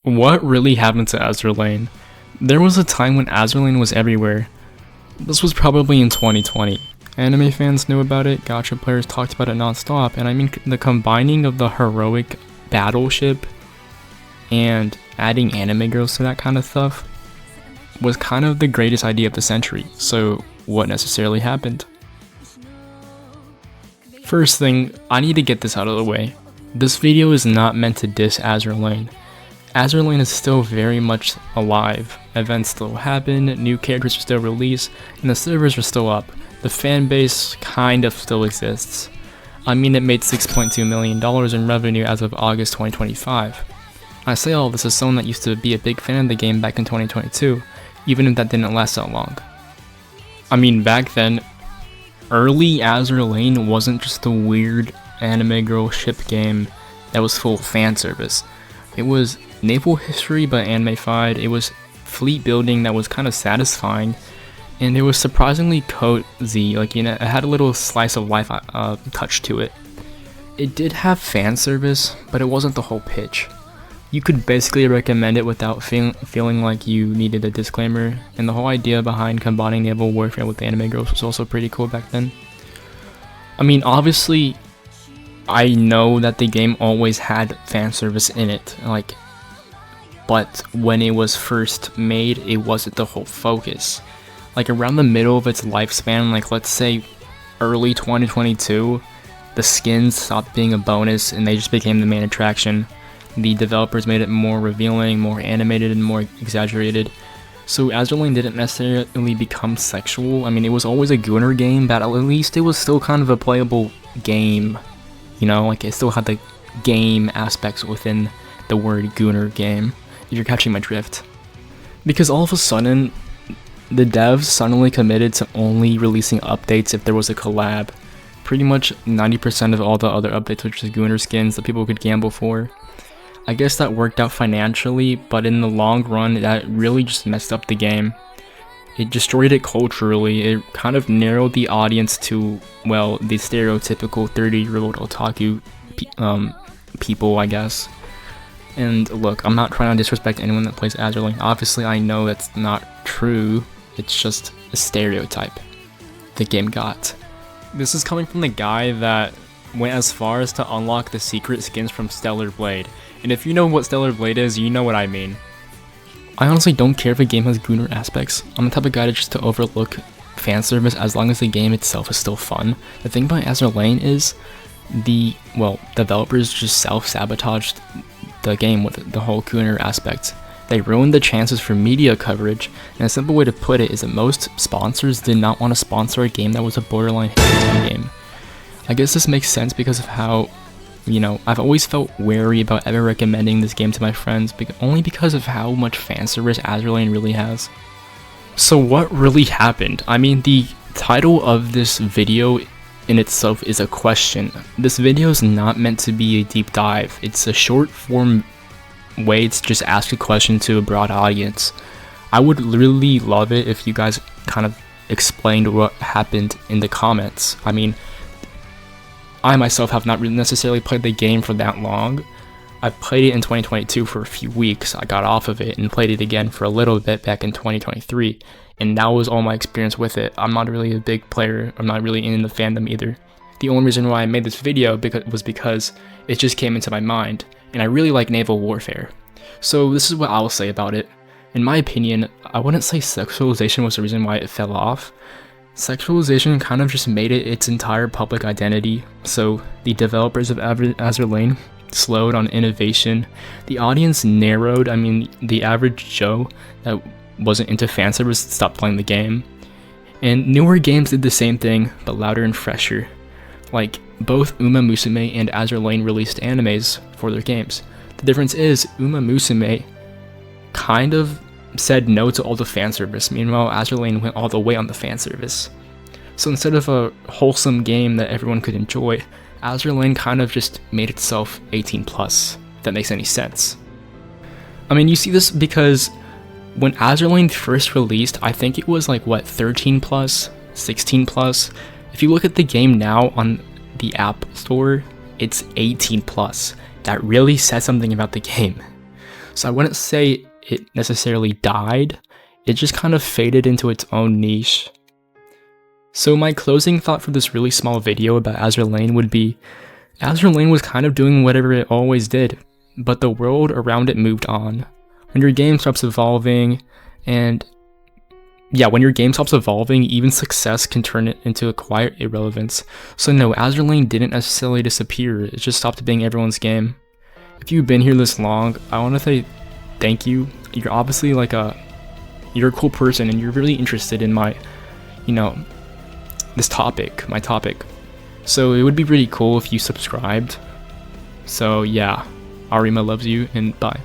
What really happened to Azur Lane? There was a time when Azur Lane was everywhere. This was probably in 2020. Anime fans knew about it, Gacha players talked about it non-stop, and I mean the combining of the heroic battleship and adding anime girls to that kind of stuff was kind of the greatest idea of the century. So what necessarily happened? First thing, I need to get this out of the way. This video is not meant to diss Azur Lane. Azur Lane is still very much alive. Events still happen, new characters are still released, and the servers are still up. The fan base kind of still exists. I mean, it made $6.2 million in revenue as of August 2025. I say all this as someone that used to be a big fan of the game back in 2022, even if that didn't last that long. I mean, back then, early Azur Lane wasn't just a weird anime girl ship game that was full of fan service. It was naval history but anime-fied, it was fleet building that was kind of satisfying, and it was surprisingly cozy, like, you know, it had a little slice of life touch to it. It did have fan service, but it wasn't the whole pitch. You could basically recommend it without feeling like you needed a disclaimer, and the whole idea behind combining naval warfare with anime girls was also pretty cool back then. I mean, obviously, I know that the game always had fan service in it, like, but when it was first made, it wasn't the whole focus. Like, around the middle of its lifespan, like, let's say early 2022, the skins stopped being a bonus and they just became the main attraction. The developers made it more revealing, more animated, and more exaggerated. So Azur Lane didn't necessarily become sexual. I mean, it was always a gooner game, but at least it was still kind of a playable game. You know, like, it still had the game aspects within the word gooner game, if you're catching my drift. Because all of a sudden, the devs suddenly committed to only releasing updates if there was a collab. Pretty much 90% of all the other updates were just gooner skins that people could gamble for. I guess that worked out financially, but in the long run, that really just messed up the game. It destroyed it culturally. It kind of narrowed the audience to, well, the stereotypical 30-year-old otaku people, I guess. And look, I'm not trying to disrespect anyone that plays Azur Lane. Obviously, I know that's not true. It's just a stereotype the game got. This is coming from the guy that went as far as to unlock the secret skins from Stellar Blade. And if you know what Stellar Blade is, you know what I mean. I honestly don't care if a game has gooner aspects. I'm the type of guy to overlook fan service as long as the game itself is still fun. The thing about Azur Lane is developers just self-sabotaged the game with the whole gooner aspect. They ruined the chances for media coverage, and a simple way to put it is that most sponsors did not want to sponsor a game that was a borderline hit game. I guess this makes sense because of how, you know, I've always felt wary about ever recommending this game to my friends, only because of how much fan service Azur Lane really has. So what really happened? I mean, the title of this video in itself is a question. This video is not meant to be a deep dive. It's a short form way to just ask a question to a broad audience. I would really love it if you guys kind of explained what happened in the comments. I mean, I myself have not really necessarily played the game for that long. I played it in 2022 for a few weeks. I got off of it and played it again for a little bit back in 2023, and that was all my experience with it. I'm not really a big player. I'm not really in the fandom either. The only reason why I made this video was because it just came into my mind, and I really like naval warfare. So this is what I'll say about it. In my opinion, I wouldn't say sexualization was the reason why it fell off. Sexualization kind of just made it its entire public identity, so the developers of Azur Lane slowed on innovation. The audience narrowed. I mean, the average Joe that wasn't into fan service stopped playing the game. And newer games did the same thing, but louder and fresher. Like, both Uma Musume and Azur Lane released animes for their games. The difference is, Uma Musume kind of said no to all the fan service, meanwhile Azur Lane went all the way on the fan service. So instead of a wholesome game that everyone could enjoy, Azur Lane kind of just made itself 18+, if that makes any sense. I mean, you see this because when Azur Lane first released, I think it was like, what, 13+, 16+? If you look at the game now on the App Store, it's 18+. That really says something about the game. So I wouldn't say it necessarily died, it just kind of faded into its own niche. So my closing thought for this really small video about Azur Lane would be, Azur Lane was kind of doing whatever it always did, but the world around it moved on. When your game stops evolving, even success can turn it into a quiet irrelevance. So no, Azur Lane didn't necessarily disappear, it just stopped being everyone's game. If you've been here this long, I want to say thank you. You're obviously you're a cool person and you're really interested in my topic. So it would be pretty cool if you subscribed. So yeah, Arima loves you, and bye.